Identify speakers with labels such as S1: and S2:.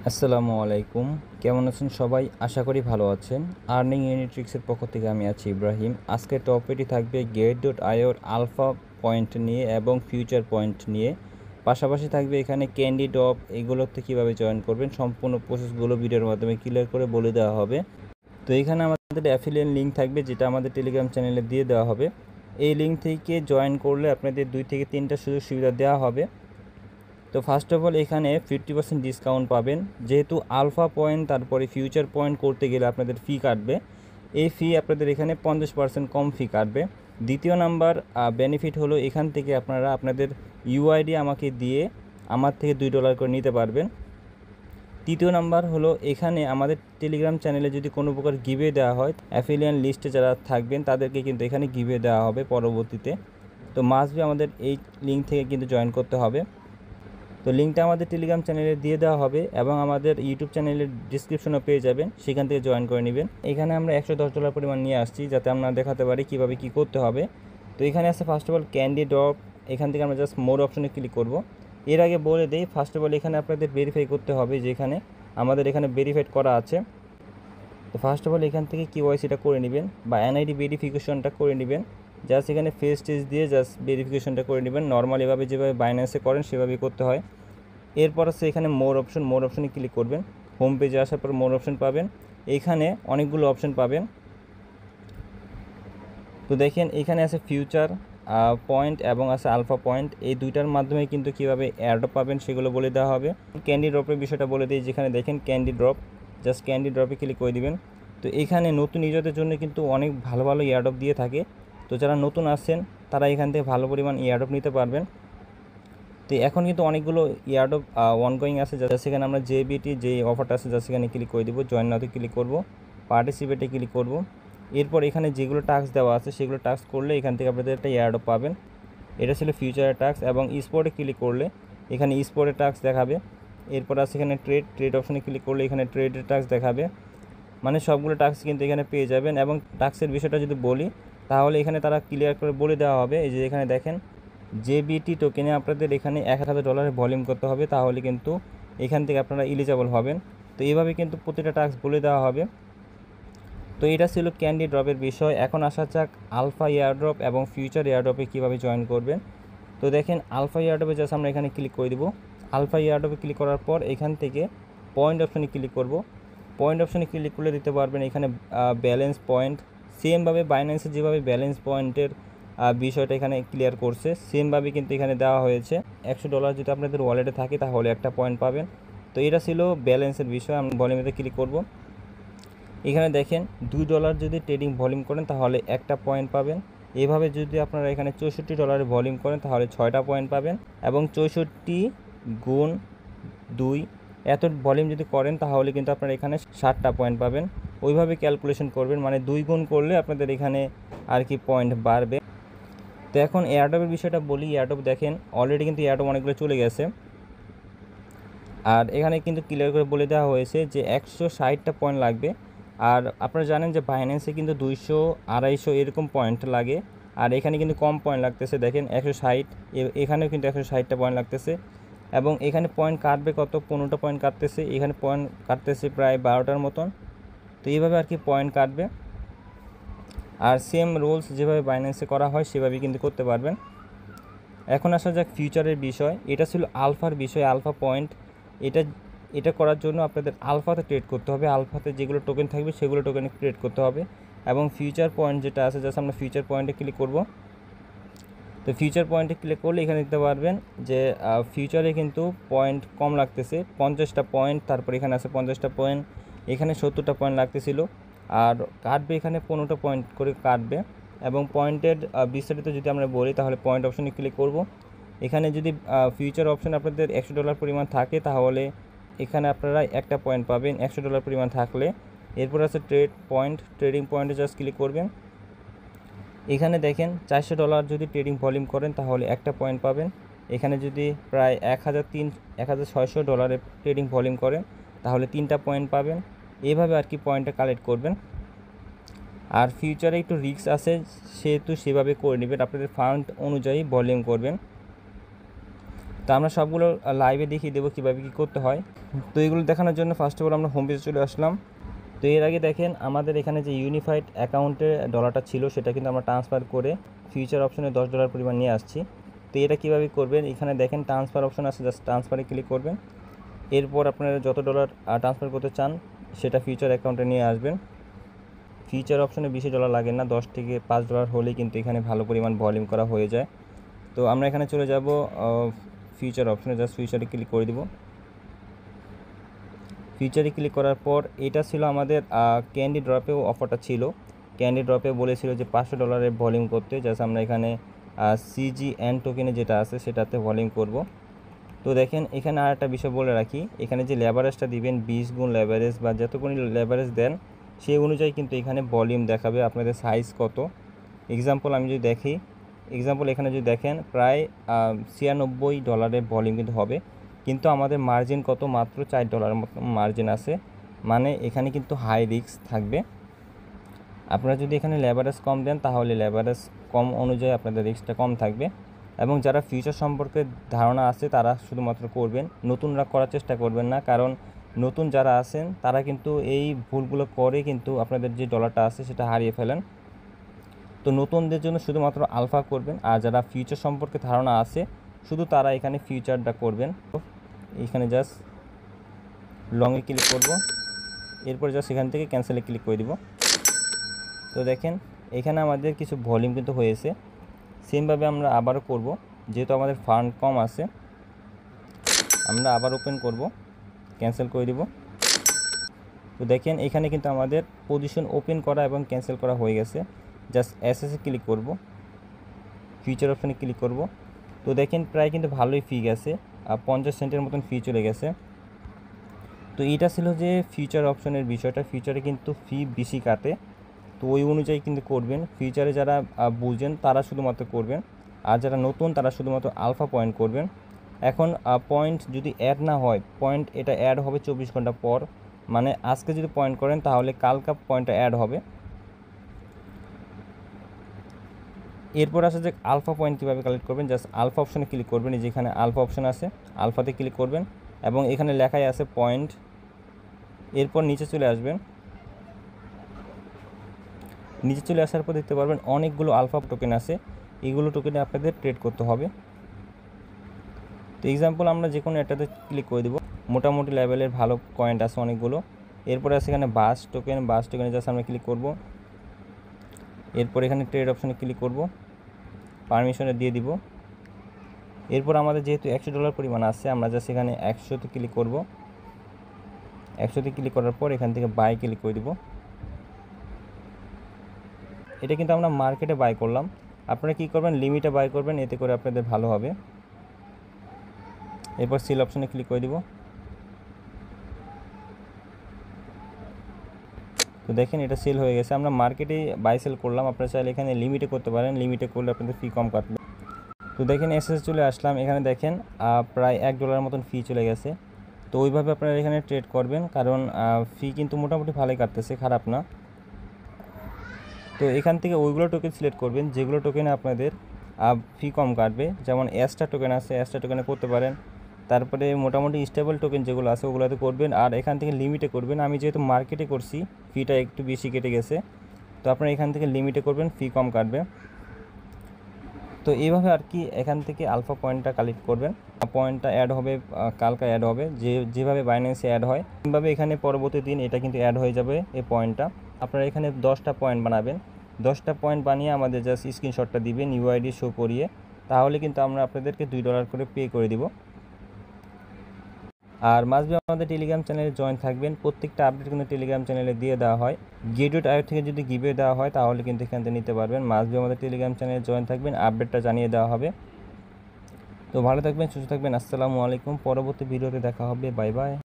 S1: আসসালামু আলাইকুম। কেমন আছেন সবাই? আশা করি ভালো আছেন। আর্নিং ইউনিট্রিক্সের পক্ষ থেকে আমি আছি ইব্রাহিম। আজকের টপিকটি থাকবে Get.io আলফা পয়েন্ট নিয়ে এবং ফিউচার পয়েন্ট নিয়ে। পাশাপাশি থাকবে এখানে ক্যান্ডি ড্রপ এগুলোতে কীভাবে জয়েন করবেন, সম্পূর্ণ প্রসেসগুলো ভিডিওর মাধ্যমে ক্লিয়ার করে বলে দেওয়া হবে। তো এখানে আমাদের অ্যাফিলিয়েট লিঙ্ক থাকবে, যেটা আমাদের টেলিগ্রাম চ্যানেলে দিয়ে দেওয়া হবে। এই লিঙ্ক থেকে জয়েন করলে আপনাদের 2 থেকে 3টা সুযোগ সুবিধা দেওয়া হবে। তো ফার্স্ট অফ অল এখানে 50% ডিসকাউন্ট পাবেন, যেহেতু আলফা পয়েন্ট তারপরে ফিউচার পয়েন্ট করতে গেলে আপনাদের ফি কাটবে। এই ফি আপনাদের এখানে 50% কম ফি কাটবে। দ্বিতীয় নাম্বার বেনিফিট হলো, এখান থেকে আপনারা আপনাদের ইউআইডি আমাকে দিয়ে আমার থেকে $2 করে নিতে পারবেন। তৃতীয় নাম্বার হলো, এখানে আমাদের টেলিগ্রাম চ্যানেলে যদি কোনো প্রকার গিভে দেওয়া হয়, অ্যাফিলিয়েট লিস্টে যারা থাকবেন তাদেরকে কিন্তু এখানে গিভে দেওয়া হবে পরবর্তীতে। তো মাস্ট বি আমাদের এই লিঙ্ক থেকে কিন্তু জয়েন করতে হবে। তো লিঙ্কটা আমাদের টেলিগ্রাম চ্যানেলে দিয়ে দেওয়া হবে এবং আমাদের ইউটিউব চ্যানেলের ডিসক্রিপশনও পেয়ে যাবেন, সেখান থেকে জয়েন করে নেবেন। এখানে আমরা $110 পরিমাণ নিয়ে আসছি, যাতে আমরা দেখাতে পারি কীভাবে কী করতে হবে। তো এখানে আছে first of all candy drop. এখান থেকে আমরা জাস্ট মোর অপশনে ক্লিক করব। এর আগে বলে দেই, ফার্স্ট অফ অল এখানে আপনাদের ভেরিফাই করতে হবে, যেখানে আমাদের এখানে ভেরিফাইড করা আছে। তো ফার্স্ট অফ অল এখান থেকে KYCটা করে নেবেন বা এনআইডি ভেরিফিকেশনটা করে নেবেন। জাস্ট এখানে ফেস টেজ দিয়ে জাস্ট ভেরিফিকেশনটা করে নেবেন। নর্মালি এভাবে যেভাবে বাইন্যান্সে করেন সেভাবেই করতে হয়। এরপর আছে এখানে মোর অপশনে ক্লিক করবেন। হোম পেজে আসার পর মোর অপশন পাবেন। এখানে অনেকগুলো অপশন পাবেন। তো দেখেন এখানে আছে ফিউচার পয়েন্ট এবং আছে আলফা পয়েন্ট। এই দুইটার মাধ্যমে কিন্তু কীভাবে এয়ারড্রপ পাবেন সেগুলো বলে দেওয়া হবে। ক্যান্ডি ড্রপের বিষয়টা বলে দিই, যেখানে দেখেন ক্যান্ডি ড্রপ, জাস্ট ক্যান্ডি ড্রপে ক্লিক করে দিবেন। তো এখানে নতুন ইউজারদের জন্য কিন্তু অনেক ভালো ভালো এয়ারড্রপ দিয়ে থাকে। তো যারা নতুন আসছেন তারা এখান থেকে ভালো পরিমাণ এয়ারড্রপ নিতে পারবেন। তো এখন কিন্তু অনেকগুলো এয়ারড্রপ অনগোয়িং আছে, যা সেখানে আমরা JBT যে অফারটা আছে যা সেখানে ক্লিক করে দেবো। জয়েন নাওতে ক্লিক করব, পার্টিসিপেটে ক্লিক করব। এরপর এখানে যেগুলো টাস্ক দেওয়া আছে সেগুলো টাস্ক করলে এখান থেকে আপনাদের একটা এয়ারড্রপ পাবেন। এটা ছিল ফিউচারের টাস্ক। এবং স্পোর্টে ক্লিক করলে এখানে স্পোর্টের টাস্ক দেখাবে। এরপর আছে এখানে ট্রেড অপশনে ক্লিক করলে এখানে ট্রেডের টাস্ক দেখাবে। মানে সবগুলো টাস্ক কিন্তু এখানে পেয়ে যাবেন। এবং টাস্কের বিষয়টা যদি বলি, তাহলে এখানে তারা ক্লিয়ার করে বলে দেওয়া হবে। এই যে এখানে দেখেন JBT টোকেনে আপনাদের এখানে $1000 ভলিউম করতে হবে, তাহলে কিন্তু এখান থেকে আপনারা এলিজিবল হবেন। তো এইভাবে কিন্তু প্রতিটা টাস্ক বলে দেওয়া হবে। তো এটা ছিল ক্যান্ডি ড্রপের বিষয়। এখন আসা যাক আলফা এয়ারড্রপ এবং ফিউচার এয়ারড্রপে কীভাবে জয়েন করবেন। তো দেখেন আলফা এয়ারড্রপে জাস্ট আমরা এখানে ক্লিক করে দেবো। আলফা এয়ারড্রপে ক্লিক করার পর এখান থেকে পয়েন্ট অপশনে ক্লিক করব। পয়েন্ট অপশনে ক্লিক করলে দিতে পারবেন এখানে ব্যালেন্স পয়েন্ট। সেমভাবে বাইন্যান্সে যেভাবে ব্যালেন্স পয়েন্টের বিষয়টা এখানে ক্লিয়ার করছে, সেমভাবে কিন্তু এখানে দেওয়া হয়েছে। $100 যদি আপনাদের ওয়ালেটে থাকে তাহলে একটা পয়েন্ট পাবেন। তো এটা ছিল ব্যালেন্সের বিষয়। আমি ভলিউমেতে ক্লিক করব। এখানে দেখেন $2 যদি ট্রেডিং ভলিউম করেন তাহলে একটা পয়েন্ট পাবেন। এভাবে যদি আপনারা এখানে $64 ভলিউম করেন তাহলে 6টা পয়েন্ট পাবেন। এবং 64 গুণ 2 এত ভলিউম যদি করেন তাহলে কিন্তু আপনারা এখানে 60টা পয়েন্ট পাবেন। ওইভাবে ক্যালকুলেশন করবেন, মানে 2 গুণ করলে আপনাদের এখানে আর কি পয়েন্ট বাড়বে। তো এখন এয়ারড্রপের বিষয়টা বলি। এয়ারড্রপ দেখেন অলরেডি কিন্তু এয়ারড্রপ অনেকগুলো চলে গেছে। আর এখানে কিন্তু ক্লিয়ার করে বলে দেওয়া হয়েছে যে 160টা পয়েন্ট লাগবে। আর আপনারা জানেন যে বাইন্যান্সে কিন্তু 200, 250 এরকম পয়েন্ট লাগে। আর এখানে কিন্তু কম পয়েন্ট লাগতেছে, দেখেন 160। এখানেও কিন্তু 160টা পয়েন্ট লাগতেছে। এবং এখানে পয়েন্ট কাটবে কত, 15টা পয়েন্ট কাটতেছে। এখানে পয়েন্ট কাটতেছে প্রায় 12টার মতন। তো এইভাবে আর কি পয়েন্ট কাটবে। আর সেম রুলস যেভাবে বাইন্যান্সে করা হয় সেভাবেই কিন্তু করতে পারবেন। এখন আসা যাক ফিউচারের বিষয়। এটা ছিল আলফার বিষয়, আলফা পয়েন্ট। এটা করার জন্য আপনাদের আলফাতে ট্রেড করতে হবে। আলফাতে যেগুলো টোকেন থাকবে সেগুলো টোকেনে ট্রেড করতে হবে। এবং ফিউচার পয়েন্ট যেটা আছে, জাস্ট আমরা ফিউচার পয়েন্টে ক্লিক করব। তো ফিউচার পয়েন্টে ক্লিক করলে এখানে দেখতে পারবেন যে ফিউচারে কিন্তু পয়েন্ট কম লাগতেছে, 50টা পয়েন্ট। তারপর এখানে আছে 50টা পয়েন্ট, এখানে 70টা পয়েন্ট লাগতেছিল। আর কাটবে এখানে 15টা পয়েন্ট করে কাটবে। এবং পয়েন্টের বিস্তারিত যদি আমরা বলি তাহলে পয়েন্ট অপশনে ক্লিক করব। এখানে যদি ফিউচার অপশন আপনাদের $100 পরিমাণ থাকে তাহলে এখানে আপনারা একটা পয়েন্ট পাবেন $100 পরিমাণ থাকলে। এরপর আছে ট্রেডিং পয়েন্টে জাস্ট ক্লিক করবেন। এখানে দেখেন $400 যদি ট্রেডিং ভলিউম করেন তাহলে একটা পয়েন্ট পাবেন। এখানে যদি প্রায় $1600 ট্রেডিং ভলিউম করেন তাহলে 3টা পয়েন্ট পাবেন। এভাবে আর কি পয়েন্টটা কালেক্ট করবেন। আর ফিউচারে একটু রিস্ক আছে, সেহেতু সেভাবে করে নেবেন, আপনাদের ফান্ড অনুযায়ী ভলিউম করবেন। তো আমরা সবগুলো লাইভে দেখিয়ে দেবো কীভাবে কী করতে হয়। তো এগুলো দেখানোর জন্য ফার্স্ট অফ অল আমরা হোম পেজে চলে আসলাম। তো এর আগে দেখেন আমাদের এখানে যে ইউনিফাইড অ্যাকাউন্টে ডলারটা ছিল সেটা কিন্তু আমরা ট্রান্সফার করে ফিউচার অপশনে $10 পরিমাণ নিয়ে আসছি। তো এটা কীভাবে করবেন, এখানে দেখেন ট্রান্সফার অপশন আছে, জাস্ট ট্রান্সফারে ক্লিক করবেন। এরপর আপনারা যত ডলার ট্রান্সফার করতে চান সেটা ফিউচার অ্যাকাউন্টে নিয়ে আসবেন। ফিউচার অপশনে $20 লাগে না, $10 থেকে $5 হলেই কিন্তু এখানে ভালো পরিমাণ ভলিউম করা হয়ে যায়। তো আমরা এখানে চলে যাব ফিউচার অপশনে, জাস্ট ফিউচারে ক্লিক করে দিব। ফিউচারে ক্লিক করার পর এটা ছিল আমাদের ক্যান্ডি ড্রপেও অফারটা ছিল। ক্যান্ডি ড্রপে বলেছিল যে $500 ভলিউম করতে, জাস্ট আমরা এখানে CGN টোকেনে যেটা আছে সেটাতে ভলিউম করব। তো দেখেন এখানে আর একটা বিষয় বলে রাখি, এখানে যে লেভারেজটা দিবেন 20 গুণ লেভারেজ বা যতগুণ লেভারেজ দেন সেই অনুযায়ী কিন্তু এখানে ভলিউম দেখাবে আপনাদের সাইজ কত। এক্সাম্পল আমি যদি দেখি, এখানে যদি দেখেন প্রায় $96 ভলিউম কিন্তু হবে, কিন্তু আমাদের মার্জিন কত, মাত্র $4 মতো মার্জিন আছে, মানে এখানে কিন্তু হাই রিস্ক থাকবে। আপনারা যদি এখানে লেভারেজ কম দেন তাহলে লেভারেজ কম অনুযায়ী আপনাদের রিস্কটা কম থাকবে। এবং যারা ফিউচার সম্পর্কে ধারণা আছে তারা শুধুমাত্র করবেন, নতুনরা করার চেষ্টা করবেন না, কারণ নতুন যারা আছেন তারা কিন্তু এই ভুলগুলো করে কিন্তু আপনাদের যে ডলারটা আছে সেটা হারিয়ে ফেলেন। তো নতুনদের জন্য শুধুমাত্র আলফা করবেন, আর যারা ফিউচার সম্পর্কে ধারণা আছে শুধু তারা এখানে ফিউচারটা করবেন। এখানে জাস্ট লংয়ে ক্লিক করব, এরপর জাস্ট এখান থেকে ক্যান্সেলে ক্লিক করে দিব। তো দেখেন এখানে আমাদের কিছু ভলিউম কিন্তু হয়েছে। সেমভাবে আমরা আবারও করব, যেহেতু আমাদের ফান্ড কম আছে আমরা আবার ওপেন করব, ক্যান্সেল করে দিব। তো দেখেন এখানে কিন্তু আমাদের পজিশন ওপেন করা এবং ক্যান্সেল করা হয়ে গেছে। জাস্ট এসএসে ক্লিক করব, ফিউচার অপশানে ক্লিক করব। তো দেখেন প্রায় কিন্তু ভালোই ফি গেছে, 50 সেন্টের মতন ফি চলে গেছে। তো এটা ছিল যে ফিউচার অপশনের বিষয়টা, ফিউচারে কিন্তু ফি বেশি কাটে, তো ওই অনুযায়ী কিন্তু করবেন। ফিউচারে যারা বুঝেন তারা শুধুমাত্র করবেন, আর যারা নতুন তারা শুধুমাত্র আলফা পয়েন্ট করবেন। এখন পয়েন্ট যদি অ্যাড না হয়, পয়েন্ট এটা অ্যাড হবে 24 ঘন্টা পর, মানে আজকে যদি পয়েন্ট করেন তাহলে কালকা পয়েন্টটা অ্যাড হবে। এরপর আসে যে আলফা পয়েন্ট কীভাবে কালেক্ট করবেন, জাস্ট আলফা অপশনে ক্লিক করবেন, যেখানে আলফা অপশন আছে আলফাতে ক্লিক করবেন এবং এখানে লেখাই আছে পয়েন্ট। এরপর নিচে চলে আসবেন, নিচে চলে আসার পর দেখতে পারবেন অনেকগুলো আলফা টোকেন আছে, এইগুলো টোকেনে আপনাদের ট্রেড করতে হবে। তো এক্সাম্পল আমরা যে কোনো একটাতে ক্লিক করে দেবো, মোটামুটি লেভেলের ভালো পয়েন্ট আছে অনেকগুলো। এরপরে আছে এখানে বাস টোকেনে জাস্ট আমরা ক্লিক করব, এরপর এখানে ট্রেড অপশনে ক্লিক করব, পারমিশনে দিয়ে দিব। এরপর আমাদের যেহেতু $100 পরিমাণ আছে আমরা জাস্ট এখানে 100তে ক্লিক করব, 100তে ক্লিক করার পর এখান থেকে বাই ক্লিক করে দিব। এটা কিন্তু আমরা মার্কেটে বাই করলাম, আপনারা কী করবেন লিমিটে বাই করবেন, এতে করে আপনাদের ভালো হবে। এরপর সেল অপশনে ক্লিক করে দিব। তো দেখেন এটা সেল হয়ে গেছে, আমরা মার্কেটে বাই সেল করলাম, আপনারা চাইলে এখানে লিমিটে করতে পারেন, লিমিটে করলে আপনাদের ফি কম কাটবে। তো দেখেন এসএস চলে আসলাম, এখানে দেখেন প্রায় $1 মতন ফি চলে গেছে। তো ওইভাবে আপনারা এখানে ট্রেড করবেন, কারণ ফি কিন্তু মোটামুটি ভালোই কাটতেছে, খারাপ না। তো এখান থেকে ওইগুলো টোকেন সিলেক্ট করবেন যেগুলো টোকেনে আপনাদের ফি কম কাটবে, যেমন অ্যাস্টা টোকেন আছে, অ্যাস্টা টোকেনে করতে পারেন। তারপরে মোটামুটি স্টেবল টোকেন যেগুলো আছে ওগুলোতে করবেন, আর এখান থেকে লিমিটে করবেন। আমি যেহেতু মার্কেটে করছি ফিটা একটু বেশি কেটে গেছে, তো আপনারা এখান থেকে লিমিটে করবেন, ফি কম কাটবে। তো এইভাবে আর কি এখান থেকে আলফা পয়েন্টটা কালেক্ট করবেন, পয়েন্টটা অ্যাড হবে কালকা অ্যাড হবে, যেভাবে বাইন্যান্সে অ্যাড হয় সেভাবে এখানে পরবর্তী দিন এটা কিন্তু অ্যাড হয়ে যাবে এই পয়েন্টটা। আপনারা এখানে 10টা পয়েন্ট বানাবেন, 10টা পয়েন্ট বানিয়ে আমাদের জাস্ট স্ক্রিনশটটা দিবেন ইউআইডি শো করিয়ে, তাহলে কিন্তু আমরা আপনাদেরকে $2 করে পে করে দিব। আর মাসবি আমাদের টেলিগ্রাম চ্যানেলে জয়েন থাকবেন, প্রত্যেকটা আপডেট কিন্তু টেলিগ্রাম চ্যানেলে দিয়ে দেওয়া হয়। গেট.io থেকে যদি গিভে দেওয়া হয় তাহলে কিন্তু এখান থেকে নিতে পারবেন। মাসবি আমাদের টেলিগ্রাম চ্যানেলে জয়েন থাকবেন, আপডেটটা জানিয়ে দেওয়া হবে। তো ভালো থাকবেন, সুস্থ থাকবেন, আসসালামু আলাইকুম। পরবর্তী ভিডিওতে দেখা হবে, বাই বাই।